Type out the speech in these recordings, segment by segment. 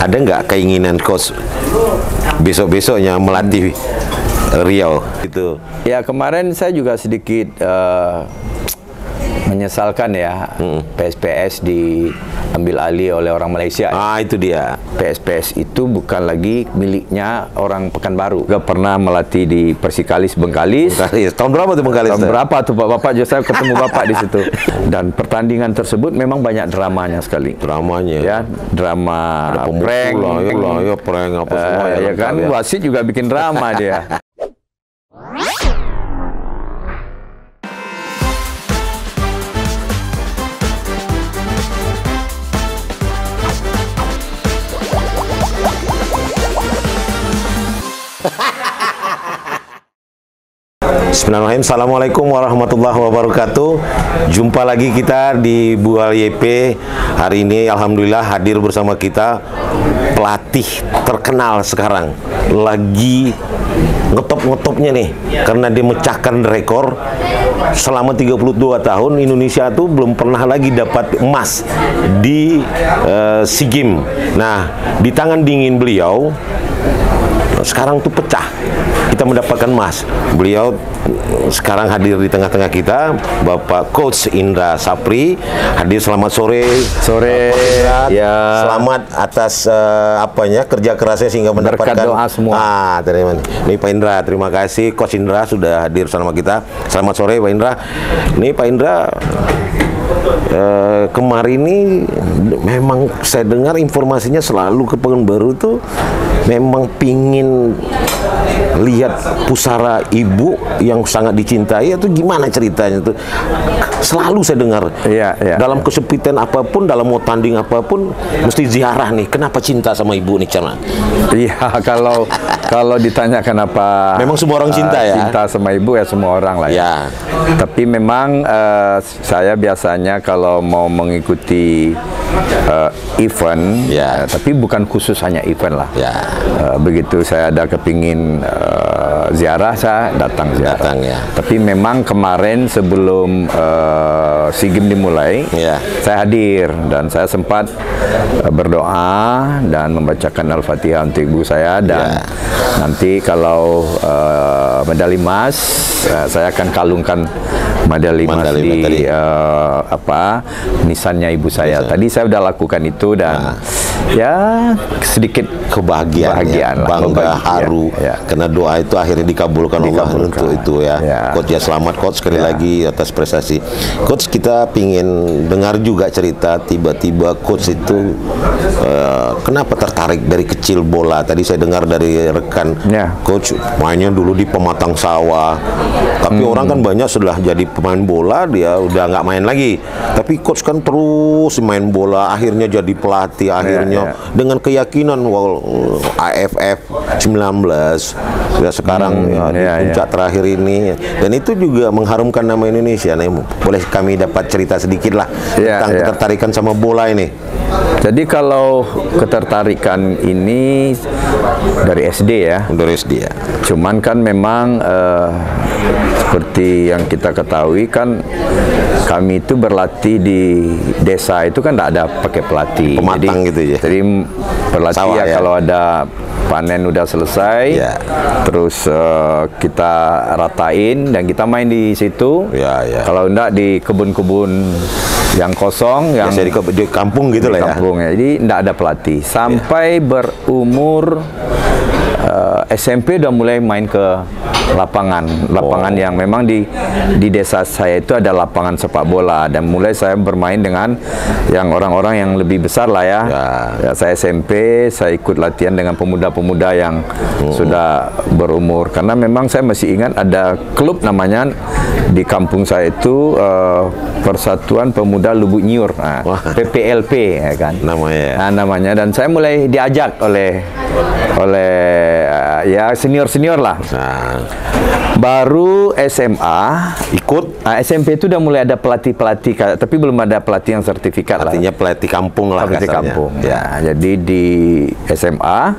ada nggak keinginan coach besok-besoknya melatih Riau itu? Ya, kemarin saya juga sedikit menyesalkan ya, PSPS diambil alih oleh orang Malaysia. Itu dia. PSPS itu bukan lagi miliknya orang Pekanbaru. Gak pernah melatih di Persikalis Bengkalis. Tahun berapa tuh Bengkalis? Tahun berapa tuh Pak? Bapak juga saya ketemu Bapak di situ. Dan pertandingan tersebut memang banyak dramanya sekali. Dramanya. Ya, drama prank, ya prank apa semua ya kan. Wasit juga bikin drama dia. Bismillahirrahmanirrahim. Assalamualaikum warahmatullahi wabarakatuh. Jumpa lagi kita di Bual YP. Hari ini alhamdulillah hadir bersama kita pelatih terkenal sekarang. Lagi ngetop-ngetopnya nih, karena dia mecahkan rekor selama 32 tahun Indonesia tuh belum pernah lagi dapat emas di SEA Games. Nah, di tangan dingin beliau sekarang tuh pecah, kita mendapatkan emas. Beliau sekarang hadir di tengah-tengah kita, Bapak Coach Indra Sapri hadir. Selamat sore. Sore. Ya. Selamat atas kerja kerasnya sehingga mendapatkan doa semua. Terima. Ini Pak Indra, terima kasih Coach Indra sudah hadir bersama kita. Selamat sore Pak Indra. Ini Pak Indra, kemarin ini memang saya dengar informasinya selalu ke Pekanbaru tuh memang pingin lihat pusara ibu yang sangat dicintai. Itu gimana ceritanya tuh? Selalu saya dengar dalam kesepitan apapun, dalam mau tanding apapun mesti ziarah nih. Kenapa cinta sama ibu nih, Cana? Iya, kalau ditanya kenapa memang semua orang cinta ya? Cinta sama ibu ya semua orang lah ya. Tapi memang saya biasanya kalau mau mengikuti event, tapi bukan khusus hanya event lah. Begitu saya ada kepingin ziarah, saya datang ziarah. Tapi memang kemarin sebelum SEA Games dimulai, saya hadir dan saya sempat berdoa dan membacakan Al-Fatihah untuk ibu saya, dan nanti kalau medali emas saya akan kalungkan medali emas di nisannya ibu saya. Tadi saya sudah lakukan itu dan ya sedikit kebahagiaan, bangga, haru, karena doa itu akhirnya dikabulkan Allah untuk itu ya. Coach, ya selamat Coach sekali lagi atas prestasi. Coach, kita pingin dengar juga cerita tiba-tiba Coach itu kenapa tertarik dari kecil bola. Tadi saya dengar dari rekan Coach mainnya dulu di Pematang Sawah, tapi orang kan banyak setelah jadi pemain bola dia udah nggak main lagi, tapi Coach kan terus main bola, akhirnya jadi pelatih, akhirnya dengan keyakinan AFF 19 ya sekarang di puncak terakhir ini, dan itu juga mengharumkan nama Indonesia. Nah, boleh kami dapat cerita sedikit lah tentang ketertarikan sama bola ini? Jadi kalau ketertarikan ini dari SD ya. Dari SD ya. Cuman kan memang seperti yang kita ketahui kan, kami itu berlatih di desa itu kan tidak ada pakai pelatih. Pematang jadi, gitu ya. Jadi berlatih sawah, kalau ada panen udah selesai, terus kita ratain dan kita main di situ. Kalau enggak di kebun-kebun yang kosong, yang di kampung gitu lah ya. Kampung, ya. Jadi enggak ada pelatih sampai berumur SMP udah mulai main ke lapangan yang memang di desa saya itu ada lapangan sepak bola, dan mulai saya bermain dengan yang orang-orang yang lebih besar lah ya. Saya SMP, saya ikut latihan dengan pemuda-pemuda yang sudah berumur, karena memang saya masih ingat ada klub namanya di kampung saya itu Persatuan Pemuda Lubuk Nyiur, PPLP ya kan namanya. Dan saya mulai diajak oleh ya senior lah. Nah. Baru SMA ikut. SMP itu udah mulai ada pelatih, tapi belum ada pelatih yang sertifikat. Artinya pelatih kampung lah. Pelatih kampung. Ya, jadi di SMA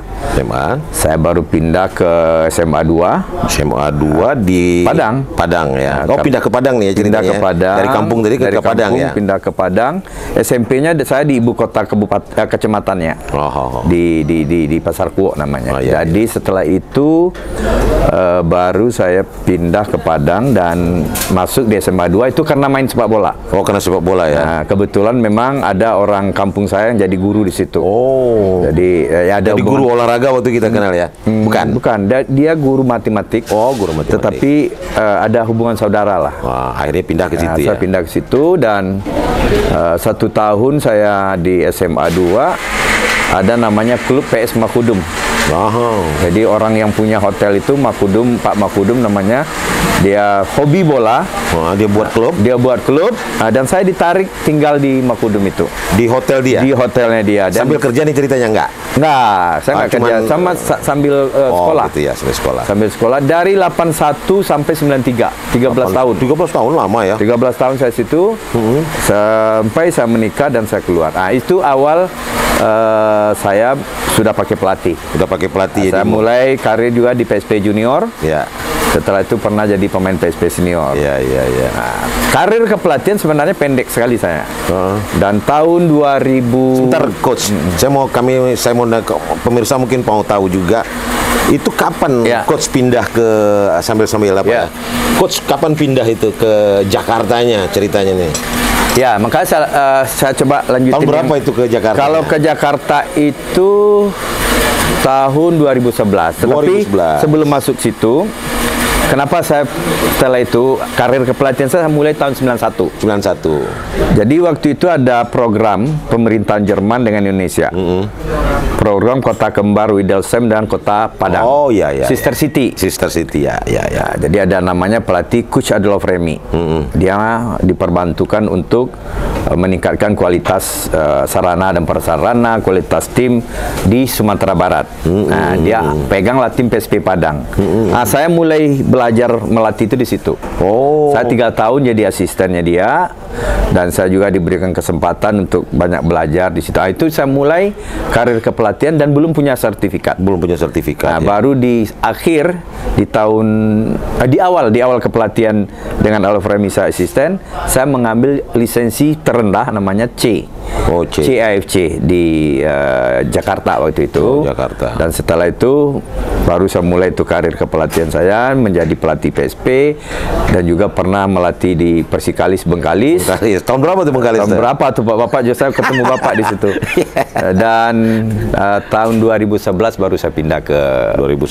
saya baru pindah ke SMA 2. SMA 2 di Padang ya. Oh, pindah ke Padang nih ya ceritanya. Pindah ke Padang. Dari kampung tadi ke Padang ya. Pindah ke Padang. SMP-nya saya di ibu kota kecamatannya. Di Pasar Kuok namanya. Jadi setelah itu baru saya pindah ke Padang dan masuk di SMA 2 itu karena main sepak bola. Oh, karena sepak bola ya. Nah, kebetulan memang ada orang kampung saya yang jadi guru di situ. Oh. Jadi ada guru olahraga waktu kita kenal ya. Bukan. Dia guru matematik. Oh, guru matematik. Tetapi ada hubungan saudara lah. Wah, akhirnya pindah ke situ ya. Saya pindah ke situ dan 1 tahun saya di SMA 2 ada namanya klub PS Makudum. Jadi orang yang punya hotel itu Pak Makudum namanya. Dia hobi bola. Dia buat klub. Dan saya ditarik tinggal di Makudum itu. Di hotel dia? Di hotelnya dia. Dan sambil kerja nih ceritanya enggak? Enggak, saya enggak kerja. Sambil sekolah. Gitu ya, sambil sekolah. Dari 81 sampai 93. 13 tahun. 13 tahun lama ya? 13 tahun saya situ. Sampai saya menikah dan saya keluar. Nah, itu awal saya sudah pakai pelatih. Saya mulai karir juga di PSP Junior. Ya. Setelah itu pernah jadi pemain PSP Senior. Iya. Nah, karir kepelatihan sebenarnya pendek sekali saya. Dan tahun 2000. Sebentar, Coach. Saya mau pemirsa mungkin mau tahu juga. Itu kapan Coach pindah ke sambil apa ya? Coach kapan pindah itu ke Jakartanya ceritanya nih? Ya, makanya saya coba lanjutin. Tahun berapa itu ke Jakarta? Kalau ke Jakarta itu tahun 2011. Tetapi sebelum masuk situ, kenapa saya setelah itu karir kepelatihan saya mulai tahun 91. Jadi waktu itu ada program pemerintahan Jerman dengan Indonesia. Program Kota Kembar Widelsheim dan Kota Padang. Oh iya. Sister City ya. Jadi ada namanya pelatih Coach Adolf Remy. Dia diperbantukan untuk meningkatkan kualitas sarana dan prasarana, kualitas tim di Sumatera Barat. Nah, dia peganglah tim PSP Padang. Nah, saya mulai belajar melatih itu di situ. Saya 3 tahun jadi asistennya dia dan saya juga diberikan kesempatan untuk banyak belajar di situ. Itu saya mulai karir kepelatihan dan belum punya sertifikat. Nah, baru di akhir di awal kepelatihan dengan Adolf Remy saya asisten, saya mengambil lisensi terendah namanya C. CAFC di Jakarta waktu itu. Dan setelah itu baru saya mulai itu karir kepelatihan saya menjadi pelatih PSP dan juga pernah melatih di Persikalis Bengkalis. Tahun berapa tuh Bengkalis? Tahun berapa tuh Bapak? Saya ketemu Bapak di situ. Dan tahun 2011 baru saya pindah ke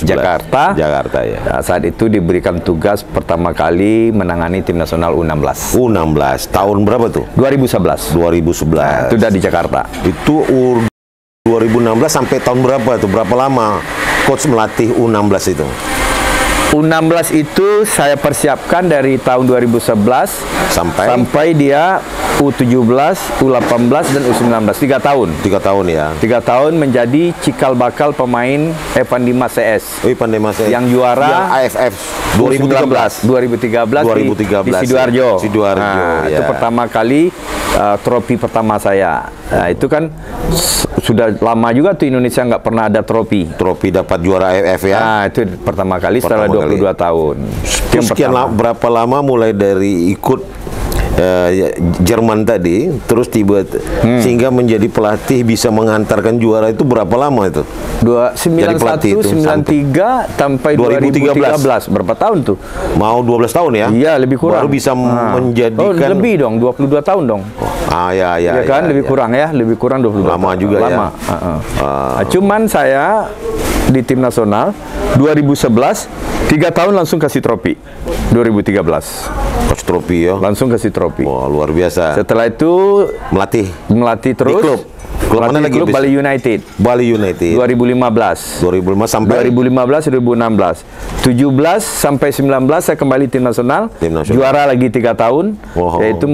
Jakarta ya. Nah, saat itu diberikan tugas pertama kali menangani tim nasional U16. Tahun berapa tuh? 2011. Nah, itu udah di Jakarta. Itu 2016 sampai tahun berapa tuh? Berapa lama Coach melatih U16 itu? U16 itu saya persiapkan dari tahun 2011 sampai dia U17, U18 dan U19. 3 tahun. 3 tahun ya. 3 tahun menjadi cikal bakal pemain Evan Dimas CS. Evan Dimas CS. Yang juara yang AFF 2013 di Sidoarjo. Nah, itu pertama kali trofi pertama saya. Nah, itu kan sudah lama juga tuh Indonesia nggak pernah ada trofi dapat juara AFF ya. Nah, itu pertama kali setelah 22 tahun. Sekian berapa lama mulai dari ikut Jerman tadi, terus sehingga menjadi pelatih bisa mengantarkan juara itu berapa lama itu? 91, 93 sampai 2013. Berapa tahun tuh? Mau 12 tahun ya? Iya, lebih kurang. Baru bisa menjadikan. Lebih dong, 22 tahun dong. Ya kan, lebih kurang ya, lebih kurang 22 lama tahun. Juga lama. Ya. Cuman saya di tim nasional 2011 3 tahun langsung kasih trofi. 2013 kasih trofi ya, langsung kasih trofi. Wah, luar biasa. Setelah itu melatih terus di klub mana lagi? Klub Bali United 2015 sampai 2016 17 sampai 19 saya kembali tim nasional. Juara lagi 3 tahun yaitu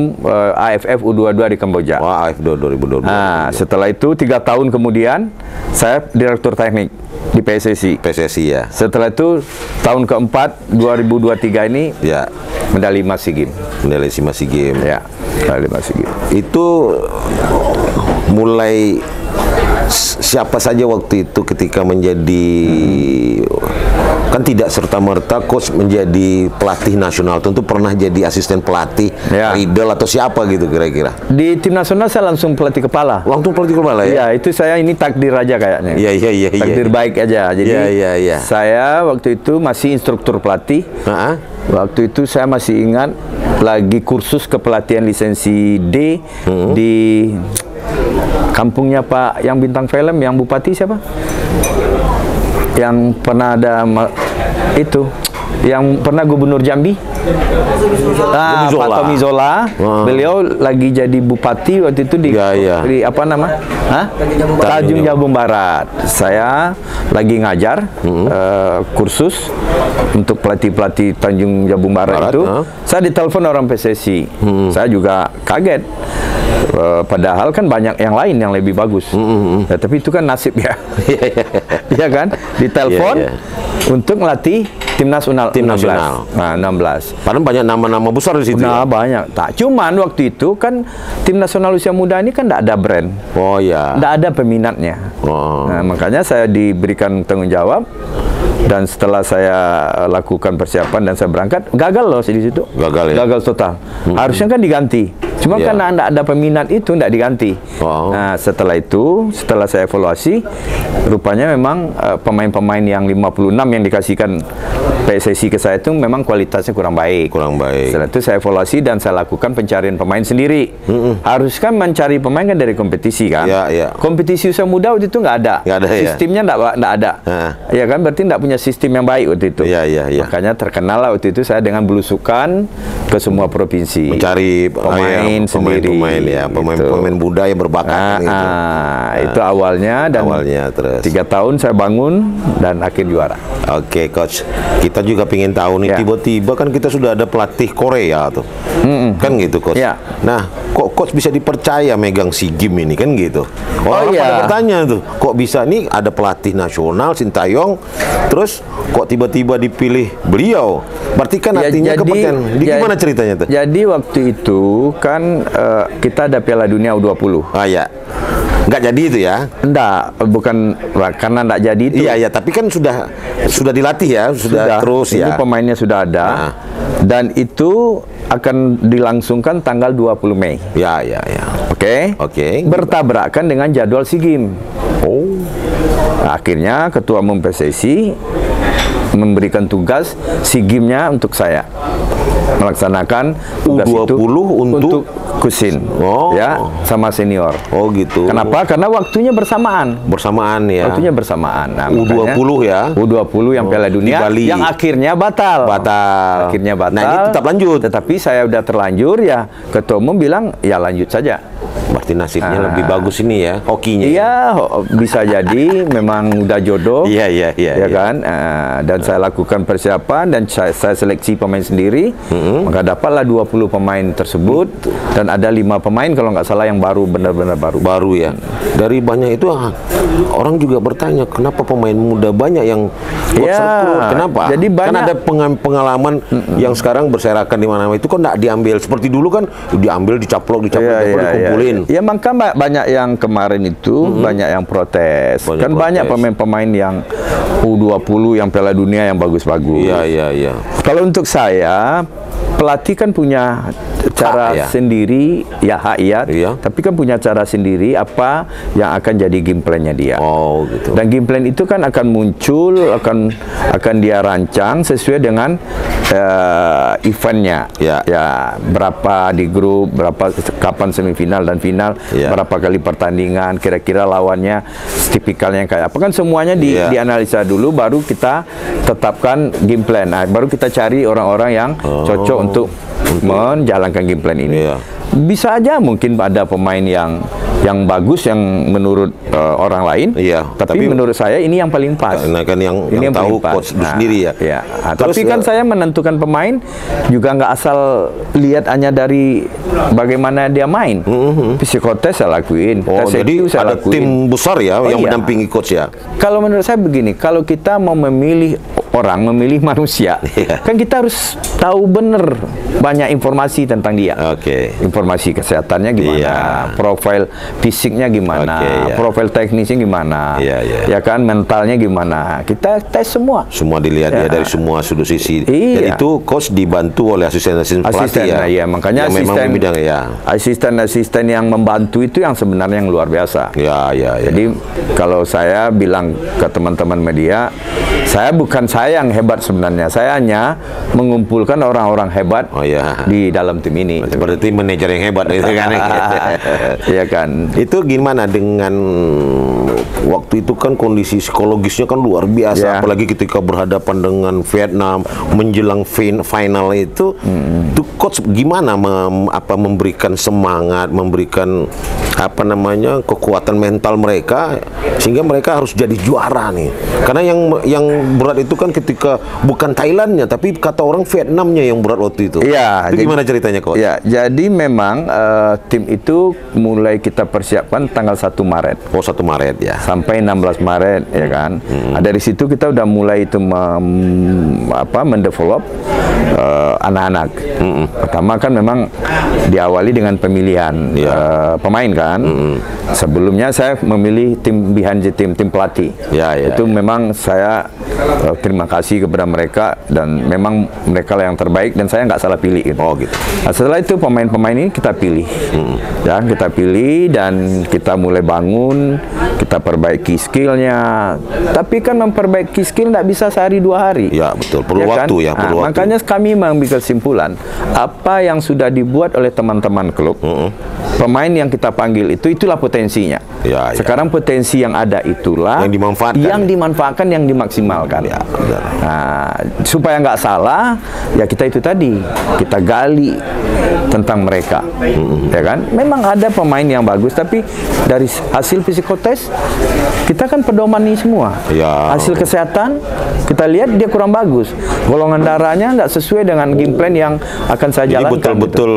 AFF U22 di Kamboja. AFF 2022. Nah, setelah itu 3 tahun kemudian saya direktur teknik di PSSI. PSSI ya. Setelah itu tahun keempat 2023 ini ya medali emas SEA Games. Medali emas SEA Games. Ya, medali emas SEA Games. Itu mulai siapa saja waktu itu ketika menjadi kan tidak serta-merta coach menjadi pelatih nasional, tentu pernah jadi asisten pelatih, riddle atau siapa gitu kira-kira. Di tim nasional saya langsung pelatih kepala. Langsung pelatih kepala ya? Iya, itu saya ini takdir aja kayaknya. Iya. Takdir baik aja. Jadi saya waktu itu masih instruktur pelatih. Waktu itu saya masih ingat lagi kursus kepelatihan lisensi D di kampungnya Pak yang bintang film, yang bupati siapa? Yang pernah ada itu, yang pernah gubernur Jambi, Pak Tommy Zola. Beliau lagi jadi bupati waktu itu di apa nama? Tanjung Jabung Barat. Saya lagi ngajar kursus untuk pelatih-pelatih Tanjung Jabung Barat itu. Saya ditelepon orang PSSI. Saya juga kaget. Padahal kan banyak yang lain yang lebih bagus. Ya, tapi itu kan nasib ya. Iya kan? Ditelepon untuk melatih tim nasional. Nah, 16. Padahal banyak nama-nama besar di situ. Nah, banyak. Tak cuman waktu itu kan tim nasional usia muda ini kan tidak ada brand. Oh ya. Tidak ada peminatnya. Nah, makanya saya diberikan tanggung jawab. Dan setelah saya lakukan persiapan dan saya berangkat, gagal loh di situ. Gagal ya? Gagal total. Harusnya kan diganti. Cuma karena tidak ada peminat itu, tidak diganti. Nah, setelah itu, setelah saya evaluasi, rupanya memang pemain-pemain yang 56 yang dikasihkan PSSI ke saya itu memang kualitasnya kurang baik. Setelah itu saya evaluasi dan saya lakukan pencarian pemain sendiri. Harus kan mencari pemain kan dari kompetisi kan. Kompetisi usia muda waktu itu nggak ada. Sistemnya nggak ada. Ya kan, berarti nggak punya sistem yang baik waktu itu. Makanya terkenal lah waktu itu saya dengan belusukan ke semua provinsi. Mencari pemain ya, pemain muda yang berbakat. Itu awalnya dan terus 3 tahun saya bangun dan akhir juara. Oke, coach. Kita juga pengen tahu nih, tiba-tiba kan kita sudah ada pelatih Korea tuh. Kan gitu, coach. Nah, kok coach bisa dipercaya megang SEA Games ini kan gitu. Orang pada bertanya tuh, kok bisa nih ada pelatih nasional Sintayong, terus kok tiba-tiba dipilih beliau? Berarti kan artinya kepercayaan. Gimana ceritanya tuh? Jadi waktu itu kan kita ada Piala Dunia U20. Nggak jadi itu ya? Enggak, bukan karena nggak jadi itu. Iya, tapi kan sudah dilatih ya, sudah terus ya. Ini pemainnya sudah ada. Dan itu akan dilangsungkan tanggal 20 Mei. Oke. Bertabrakan dengan jadwal SEA Games. Akhirnya Ketua Umum PSSI memberikan tugas SEA Games-nya untuk saya melaksanakan tugas U20 itu untuk Kusin, sama senior. Gitu. Kenapa? Karena waktunya bersamaan. Ya. Waktunya bersamaan. Nah, U20 ya. U20 yang Piala Dunia yang akhirnya batal. Akhirnya batal. Nah, ini tetap lanjut. Tetapi saya udah terlanjur ya. Ketua Umum bilang ya lanjut saja. Berarti nasibnya lebih bagus ini ya, hokinya. Iya, bisa jadi memang udah jodoh. Iya kan. Dan saya lakukan persiapan dan saya seleksi pemain sendiri. Maka dapatlah 20 pemain tersebut dan ada 5 pemain kalau nggak salah yang baru, benar-benar baru ya. Dari banyak itu orang juga bertanya kenapa pemain muda banyak yang kenapa? Jadi banyak, kan ada pengalaman yang sekarang berserakan di mana-mana itu kan nggak diambil seperti dulu kan, diambil dicaplok dikumpulin. Ya maka banyak yang kemarin itu banyak yang protes. Kan banyak pemain-pemain yang U20 yang Piala Dunia yang bagus-bagus. Iya. Kalau untuk saya, pelatih kan punya cara sendiri, tapi kan punya cara sendiri apa yang akan jadi game plan-nya dia. Gitu. Dan game plan itu kan akan muncul, akan dia rancang sesuai dengan eventnya. Berapa di grup, kapan semifinal dan final, berapa kali pertandingan, kira-kira lawannya tipikalnya kayak apa, kan semuanya dianalisa dulu, baru kita tetapkan game plan. Nah, baru kita cari orang-orang yang cocok untuk menjalankan game plan ini. bisa aja mungkin ada pemain yang bagus yang menurut orang lain, tapi menurut saya ini yang paling pas. Nah, kan yang tahu coach sendiri ya. Tapi kan saya menentukan pemain juga nggak asal lihat hanya dari bagaimana dia main. Psikotes saya lakuin. Jadi ada tim besar ya yang mendampingi coach ya. Kalau menurut saya begini, kalau kita mau memilih orang, memilih manusia, kan kita harus tahu benar banyak informasi tentang dia. Informasi kesehatannya gimana, profil fisiknya gimana, profil teknisnya gimana, ya kan, mentalnya gimana. Kita tes semua. Semua dilihat ya dari semua sudut sisi. Dan itu coach dibantu oleh asisten pelatih ya. Iya, makanya asisten yang membantu itu yang sebenarnya yang luar biasa. Jadi kalau saya bilang ke teman-teman media, saya bukan saya yang hebat sebenarnya. Saya hanya mengumpulkan orang-orang hebat di dalam tim ini. Berarti manajer yang hebat itu kan. Iya kan. Itu gimana dengan waktu itu kan kondisi psikologisnya kan luar biasa, apalagi ketika berhadapan dengan Vietnam menjelang final itu, tuh coach gimana memberikan semangat, memberikan kekuatan mental mereka sehingga mereka harus jadi juara nih. Karena yang berat itu kan ketika bukan Thailandnya tapi kata orang Vietnamnya yang berat waktu itu. Itu gimana ceritanya coach? Jadi memang tim itu mulai kita persiapkan tanggal 1 Maret. 1 Maret ya. Sampai 16 Maret ya kan. Dari situ kita udah mulai itu mendevelop anak-anak. Pertama kan memang diawali dengan pemilihan pemain kan. Sebelumnya saya memilih tim behind the team, tim pelatih. Itu memang saya terima kasih kepada mereka dan memang mereka lah yang terbaik dan saya nggak salah pilih gitu. Nah, setelah itu pemain-pemain ini kita pilih. Kita pilih dan kita mulai bangun, kita perbaiki skillnya. Tapi kan memperbaiki skill nggak bisa sehari 2 hari. Ya betul, perlu waktu ya. Perlu waktu. Makanya kami mengambil kesimpulan apa yang sudah dibuat oleh teman-teman klub, pemain yang kita panggil itulah potensinya. Sekarang potensi yang ada itulah yang dimanfaatkan, yang dimaksimalkan. Nah, supaya nggak salah, ya kita itu tadi kita gali tentang mereka, ya kan? Memang ada pemain yang bagus, tapi dari hasil psikotes kita kan pedoman ini semua. Hasil kesehatan kita lihat dia kurang bagus, golongan darahnya nggak sesuai dengan game plan yang akan saya jalankan. Jadi betul-betul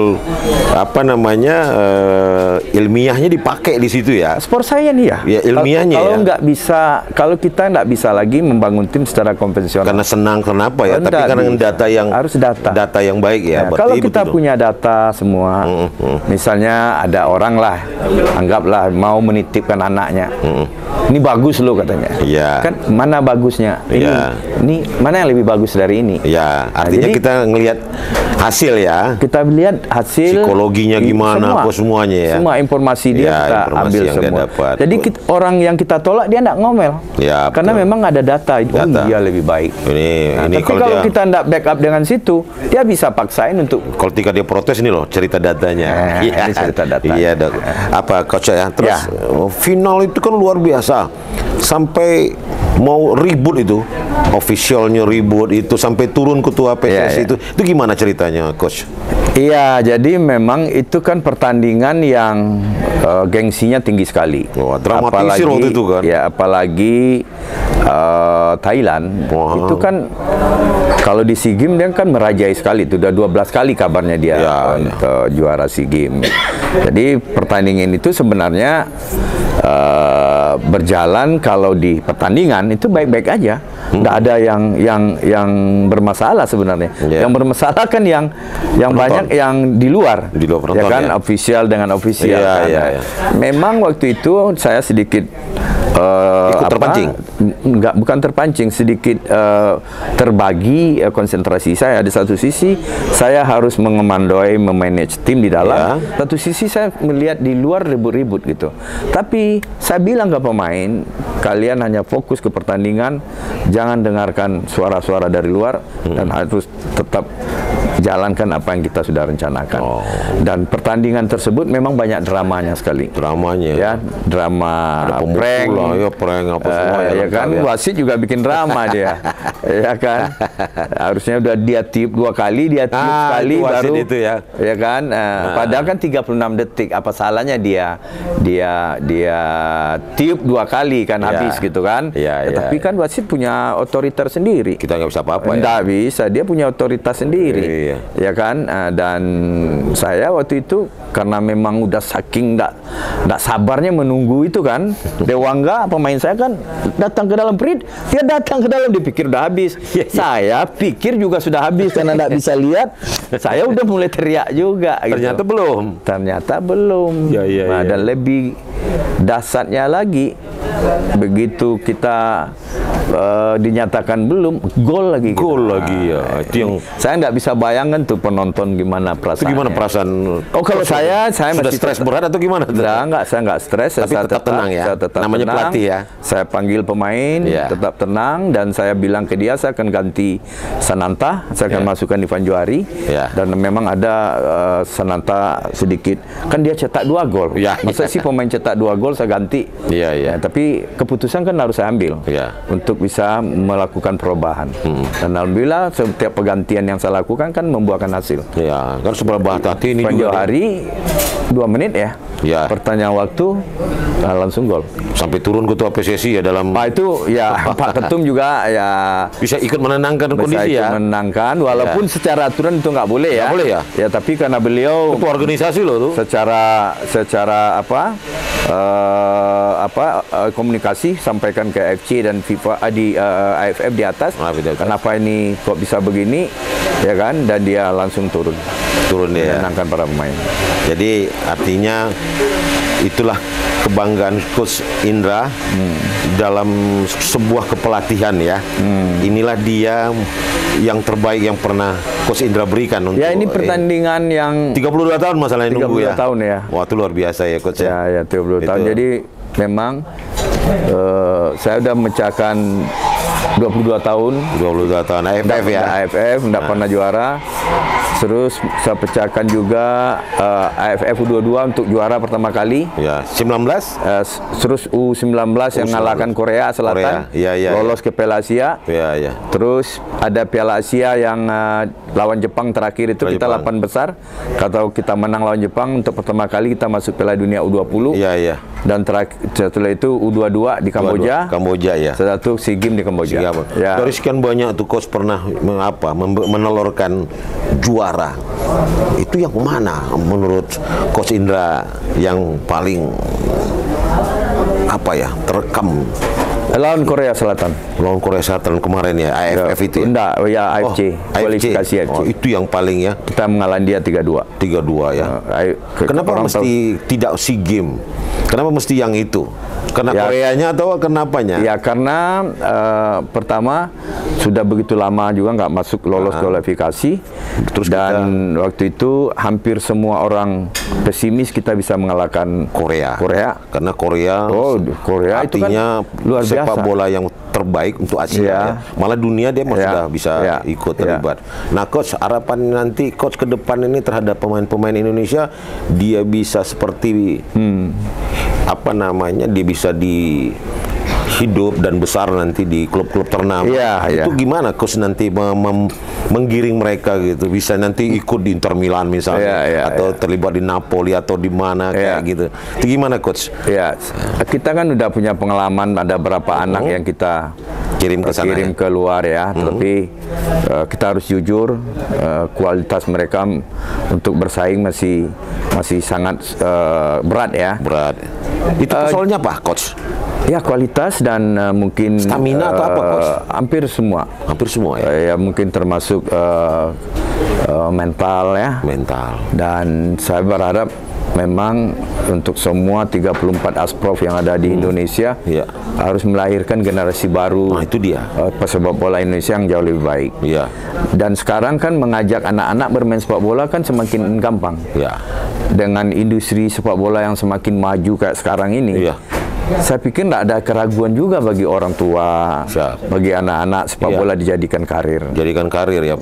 ilmiahnya dipakai di situ ya. Sport science ya. Ilmiahnya kalau nggak bisa, kalau kita nggak bisa lagi membangun tim secara konvensional. Karena senang kenapa ya? Tapi karena data yang harus data yang baik ya. Kalau kita punya data semua, misalnya ada orang lah, anggaplah mau menitipkan anaknya. Ini bagus loh katanya. Kan mana bagusnya? Ini mana yang lebih bagus dari ini? Artinya kita ngelihat hasil ya. Kita lihat hasil psikologinya gimana, semuanya ya. Semua informasi dia kita ambil semua. Jadi orang yang kita tolak dia enggak ngomel. Karena memang ada data. Dia lebih baik. Tapi kalau kita enggak backup dengan situ, dia bisa paksain untuk. Kalau ketika dia protes ini loh cerita datanya. Cerita data. Iya dok. Apa coach ya? Terus final itu kan luar biasa. Sampai mau ribut itu, officialnya ribut itu sampai turun ketua PSSI itu gimana ceritanya coach? Iya, jadi memang itu kan pertandingan yang gengsinya tinggi sekali. Dramatisir waktu itu kan? Ya, apalagi Thailand itu kan kalau di SEA Games dia kan merajai sekali. Itu udah 12 kali kabarnya dia juara SEA Games. Jadi pertandingan itu sebenarnya berjalan kalau di pertandingan itu baik-baik aja, nggak ada yang bermasalah sebenarnya. Yang bermasalah kan yang banyak yang di luar ya kan, official dengan official. Memang waktu itu saya sedikit ikut terpancing? Bukan terpancing, sedikit terbagi konsentrasi saya. Di satu sisi saya harus mengemandoi, memanage tim di dalam. Satu sisi saya melihat di luar ribut-ribut gitu. Tapi saya bilang ke pemain, kalian hanya fokus ke pertandingan, jangan dengarkan suara-suara dari luar dan harus tetap jalankan apa yang kita sudah rencanakan. Dan pertandingan tersebut memang banyak dramanya sekali. Dramanya ya, drama prank, ya, prank apa semua ya kan. Wasit juga bikin drama dia. Ya kan. Harusnya udah dia tiup 2 kali, dia tiup sekali baru itu ya. Ya kan. Padahal kan 36 detik, apa salahnya dia tiup 2 kali kan habis gitu kan. Tapi kan wasit punya otoritas sendiri. Kita nggak bisa apa-apa ya. Nggak bisa, dia punya otoritas sendiri. Ya kan. Dan saya waktu itu karena memang udah saking nggak sabarnya menunggu itu kan. Dewangga pemain saya kan datang ke dalam perit, dia datang ke dalam, dipikir udah habis. Saya pikir juga sudah habis karena nggak bisa lihat. Saya udah mulai teriak juga. Ternyata gitu. Ternyata belum. Dan lebih dasarnya lagi, begitu kita dinyatakan belum, gol lagi. Gol lagi ya. Itu yang saya nggak bisa bayangkan tuh penonton gimana perasaannya. Gimana perasaan? Kalau saya sudah masih stres berat atau gimana? Enggak, saya nggak stres. Tapi saya tetap tenang ya. Namanya tenang. Pelatih ya. Saya panggil pemain, tetap tenang, dan saya bilang ke dia saya akan ganti Sananta, saya akan masukkan Ivan Johari. Dan memang ada Sananta sedikit. Kan dia cetak 2 gol. Masa sih pemain cetak 2 gol saya ganti? Tapi keputusan kan harus saya ambil untuk bisa melakukan perubahan. Dan alhamdulillah setiap pergantian yang saya lakukan kan membuahkan hasil. Kan seberapa hati ini Ivan Johari 2 menit ya. Pertanyaan waktu langsung gol. Sampai turun ketua PSSI ya dalam. Itu ya Pak Ketum juga ya bisa ikut menenangkan kondisi ya. Menenangkan walaupun secara aturan itu nggak boleh ya. Nggak boleh ya. Ya tapi karena beliau ketua organisasi loh tuh. Secara komunikasi sampaikan ke AFC dan FIFA di AFF di atas. Kenapa ini kok bisa begini ya kan, dan dia langsung turun ya, menenangkan para pemain. Jadi artinya itulah kebanggaan Coach Indra dalam sebuah kepelatihan ya. Inilah dia yang terbaik yang pernah Coach Indra berikan untuk. Ini pertandingan yang 32 tahun masalahnya nunggu ya. 32 tahun ya. Wah, itu luar biasa ya Coach. Ya 30 tahun. Jadi memang saya udah memecahkan 22 tahun AFF ya. AFF enggak pernah juara. Terus saya pecahkan juga AFF U22 untuk juara pertama kali. 19. Terus U19 yang mengalahkan Korea Selatan. Lolos ke Piala Asia. Terus ada Piala Asia yang lawan Jepang terakhir itu kita 8 besar. Kalau kita menang lawan Jepang untuk pertama kali kita masuk Piala Dunia U20. Dan setelah itu U22 di Kamboja. Setelah itu SEA Games di Kamboja. Dari sekian banyak tuh Coach pernah menelurkan juara. Itu yang mana menurut Coach Indra yang paling terekam? Lawan Korea Selatan. Lawan Korea Selatan kemarin ya, AFF itu ya? Enggak, AFC. Kualifikasi AFC. Itu yang paling ya? Kita mengalahkan dia 3-2. 3-2 ya. Kenapa mesti tidak SEA Games? Kenapa mesti yang itu? Karena Koreanya atau kenapanya? Ya karena pertama sudah begitu lama juga nggak masuk lolos kualifikasi. Terus dan waktu itu hampir semua orang pesimis kita bisa mengalahkan Korea. Karena Korea artinya itu kan luar biasa. Sepak bola yang terbaik untuk Asia ya. Malah dunia dia sudah bisa ikut terlibat. Nah Coach, harapan nanti Coach ke depan ini terhadap pemain-pemain Indonesia, dia bisa seperti dia bisa hidup dan besar nanti di klub-klub ternama. Itu gimana Coach nanti menggiring mereka gitu, bisa nanti ikut di Inter Milan misalnya, atau terlibat di Napoli atau di mana kayak gitu. Itu gimana Coach? Kita kan udah punya pengalaman, ada berapa anak yang kita kirim ke luar ya. Tapi kita harus jujur, kualitas mereka untuk bersaing masih sangat berat ya. Itu soalnya apa Coach? Kualitas dan mungkin stamina atau apa Coach? Hampir semua ya. Mungkin termasuk mental ya. Dan saya berharap memang untuk semua 34 asprof yang ada di Indonesia harus melahirkan generasi baru. Itu dia. Pesepak bola Indonesia yang jauh lebih baik. Dan sekarang kan mengajak anak-anak bermain sepak bola kan semakin gampang. Dengan industri sepak bola yang semakin maju kayak sekarang ini. saya pikir nggak ada keraguan juga bagi orang tua, bagi anak-anak sepak bola dijadikan karir. Jadikan karir ya,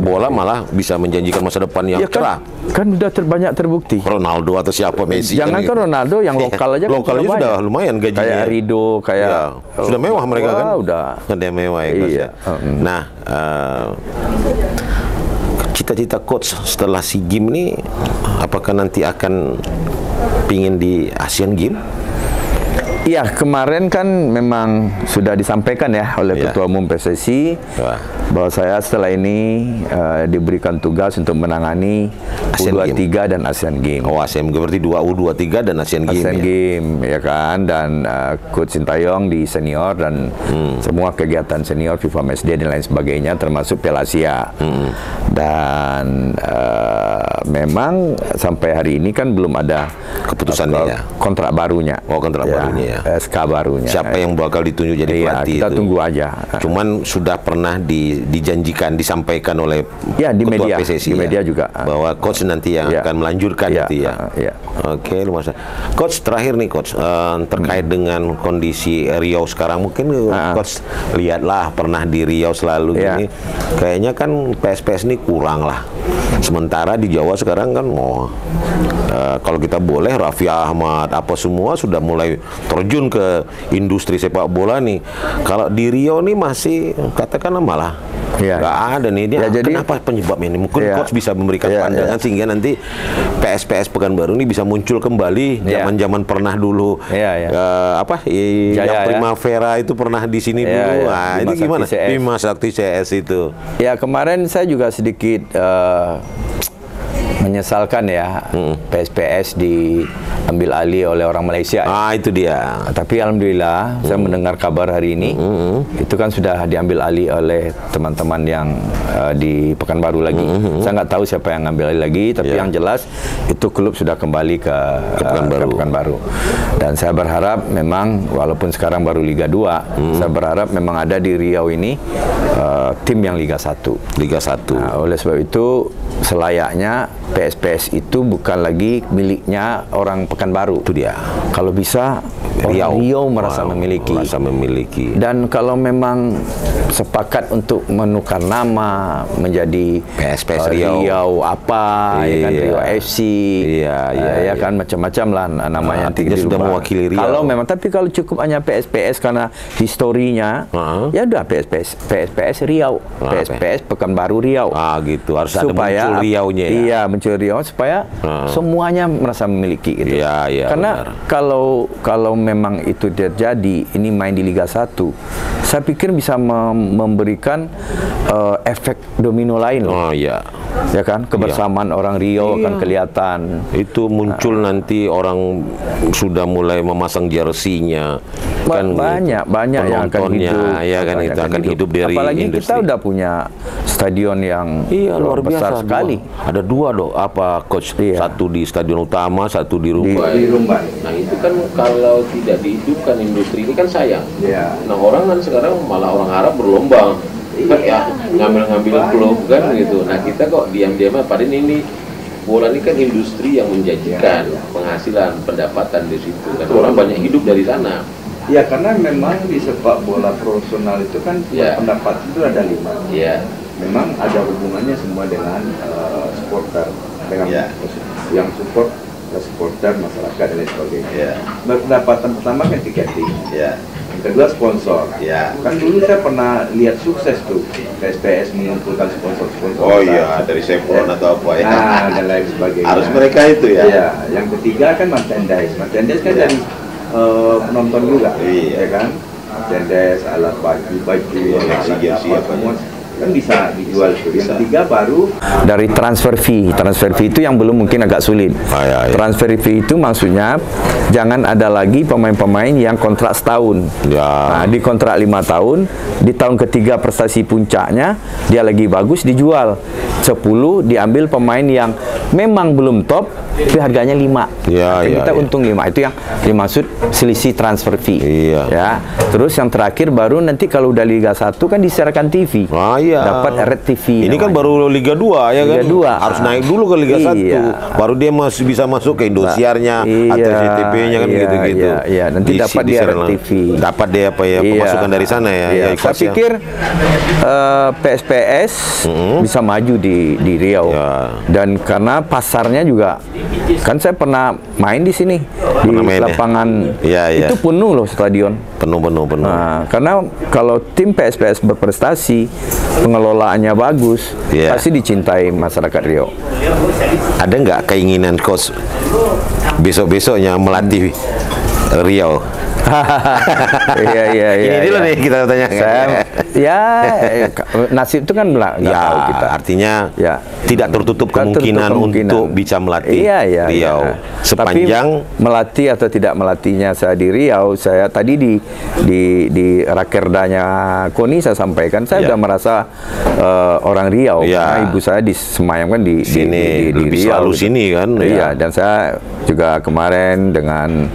bola malah bisa menjanjikan masa depan yang cerah. Kan udah banyak terbukti. Ronaldo atau siapa, Messi. Jangan kan Ronaldo, yang lokal aja. Lokalnya sudah lumayan gajinya. Kayak Rido, kayak sudah mewah mereka kan. Udah mewah ya, Coach. Nah, cita-cita Coach setelah SEA Games ini, apakah nanti akan pingin di Asian Games? Iya, kemarin kan memang sudah disampaikan ya oleh Ketua Umum PSSI bahwa saya setelah ini diberikan tugas untuk menangani U23 dan Asian Games. Oh, Asian Games berarti 2 U23 dan Asian Games. Asian Games ya kan, dan Coach Sintayong di senior dan semua kegiatan senior FIFA Matchday dan lain sebagainya termasuk Piala Asia. Dan memang sampai hari ini kan belum ada keputusannya, kontrak barunya. Oh, kontrak barunya. SK barunya. Siapa yang bakal ditunjuk jadi pelatih? Kita tunggu aja. Cuman sudah pernah dijanjikan, disampaikan oleh di Ketua media, PSSI di media juga bahwa Coach nanti yang akan melanjutkan itu ya. Oke, lumayan. Coach, terakhir nih Coach, terkait dengan kondisi Riau sekarang, mungkin Coach lihatlah pernah di Riau selalu gini, kayaknya kan PSPS ini kurang lah. Sementara di Jawa sekarang kan kalau kita boleh, Raffi Ahmad apa semua sudah mulai terjun ke industri sepak bola nih. Kalau di Riau nih masih katakanlah malah nggak ada nih. Kenapa penyebabnya ini? Mungkin Coach bisa memberikan pandangan sehingga nanti PSPS Pekanbaru ini bisa muncul kembali. Zaman-zaman pernah dulu yang Primavera itu pernah di sini dulu. Nah, ini gimana? Bima Sakti CS itu. Ya, kemarin saya juga sedikit menyesalkan ya, PSPS diambil alih oleh orang Malaysia. Itu dia. Tapi alhamdulillah saya mendengar kabar hari ini itu kan sudah diambil alih oleh teman-teman yang di Pekanbaru lagi. Saya nggak tahu siapa yang ngambil alih lagi, tapi yang jelas itu klub sudah kembali ke Pekanbaru. Dan saya berharap memang walaupun sekarang baru Liga 2, saya berharap memang ada di Riau ini tim yang Liga 1. Liga 1. Nah, oleh sebab itu selayaknya PSPS itu bukan lagi miliknya orang Pekanbaru. Itu dia. Kalau bisa Riau merasa memiliki. Dan kalau memang sepakat untuk menukar nama menjadi PSPS Riau apa, Riau FC, kan macam-macam lah namanya. Artinya sudah mewakili Riau. Kalau memang, tapi kalau cukup hanya PSPS karena historinya, ya udah PSPS Riau, PSPS Pekanbaru Riau. Gitu. Harus ada muncul Riaunya ya. Iya, muncul Riau supaya semuanya merasa memiliki gitu. Karena kalau memang itu terjadi, ini main di Liga 1, saya pikir bisa memberikan efek domino lain loh. Ya kan, kebersamaan orang Riau akan kelihatan. Itu muncul nanti orang sudah mulai memasang jersinya. Kan banyak yang akan hidup. Ya kan, itu akan hidup dari apalagi industri. Kita udah punya stadion yang luar besar biasa sekali. Ada dua Coach? Satu di Stadion Utama, satu di Rumbai. Nah, itu kan kalau tidak dihidupkan industri ini kan sayang. Nah, orang kan sekarang malah orang Arab berlomba ngambil klub kan gitu. Nah, kita kok diam-diam padahal ini bola ini kan industri yang menjanjikan penghasilan, pendapatan di situ. Dan orang banyak hidup dari sana. Ya, karena memang di sepak bola profesional itu kan pendapat itu ada 5. Memang ada hubungannya semua dengan supporter, dengan yang support, supporter, masyarakat dan lain sebagainya. Pendapatan pertama kan tiketing. Yang kedua sponsor. Kan dulu saya pernah lihat sukses tuh PSPS mengumpulkan sponsor-sponsor. Dari Chevron atau apa ya. Dan lain sebagainya. Harus mereka itu ya. Yang ketiga kan merchandise. Merchandise kan dari penonton juga, ya kan? Merchandise, alat baju, jersey apa semua kan bisa dijual. Yang ketiga baru dari transfer fee. Transfer fee itu yang belum mungkin agak sulit. Transfer fee itu maksudnya jangan ada lagi pemain-pemain yang kontrak setahun. Nah, di kontrak 5 tahun, di tahun ketiga prestasi puncaknya dia lagi bagus dijual 10, diambil pemain yang memang belum top tapi harganya 5. Kita untung 5. Itu yang dimaksud selisih transfer fee. Terus yang terakhir baru nanti kalau udah Liga 1 kan disiarkan TV. iya. dapat Red TV. Ini kan baru Liga 2 ya kan? Liga 2. Harus naik dulu ke Liga 1. Baru dia masih bisa masuk ke Indosiarnya atau CTP-nya kan gitu-gitu. Iya, nanti dapat dia Red TV. Dapat dia apa ya pemasukan dari sana ya. Saya pikir PSPS bisa maju di Riau. Dan karena pasarnya juga, kan saya pernah main di sini di lapangan itu penuh loh stadion. Penuh. Nah, karena kalau tim PSPS berprestasi, pengelolaannya bagus, pasti dicintai masyarakat Riau. Ada nggak keinginan coach besok-besoknya melatih Riau? Iya. Ini dulu nih kita tanya. Nasib itu kan nggak tahu kita. Artinya tidak tertutup kemungkinan untuk bisa melatih Riau. Sepanjang tapi melatih atau tidak melatihnya saya di Riau, saya tadi di rakerdanya KONI saya sampaikan, saya sudah merasa orang Riau. Karena ibu saya disemayamkan di sini, di Riau. Selalu sini kan? Iya, dan saya juga kemarin dengan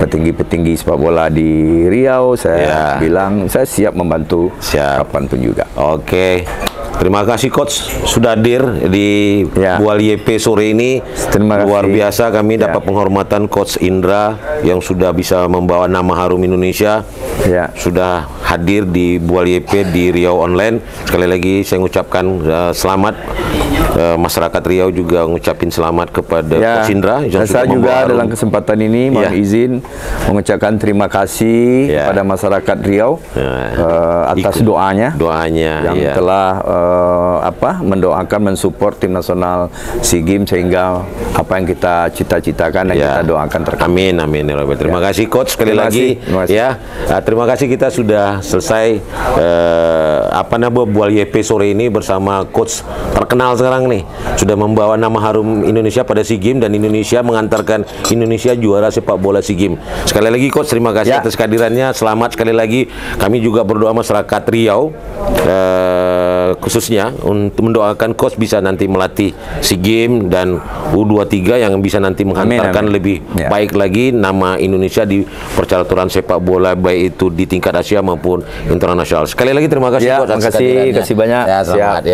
petinggi-petinggi sepak bola di Riau, saya bilang saya siap membantu kapanpun juga. Oke. Terima kasih coach sudah hadir di Bual YP sore ini. Luar biasa kami dapat penghormatan coach Indra yang sudah bisa membawa nama harum Indonesia. Sudah hadir di Bual YP di Riau Online. Sekali lagi saya mengucapkan selamat. Masyarakat Riau juga mengucapkan selamat kepada coach Indra yang saya juga dalam kesempatan ini mohon izin mengucapkan terima kasih kepada masyarakat Riau atas doanya yang telah mendoakan, mensupport tim nasional SEA Games sehingga apa yang kita cita-citakan dan kita doakan terkait. Amin. Terima kasih coach sekali lagi. Terima kasih kita sudah selesai Bual YP sore ini bersama coach terkenal sekarang nih, sudah membawa nama harum Indonesia pada SEA Games dan Indonesia mengantarkan Indonesia juara sepak bola SEA Games. Sekali lagi coach terima kasih atas kehadirannya. Selamat sekali lagi. Kami juga berdoa masyarakat Riau khususnya untuk mendoakan coach bisa nanti melatih SEA Games dan U23 yang bisa nanti menghantarkan lebih baik lagi nama Indonesia di percaturan sepak bola baik itu di tingkat Asia maupun internasional. Sekali lagi terima kasih coach. Terima kasih banyak. Selamat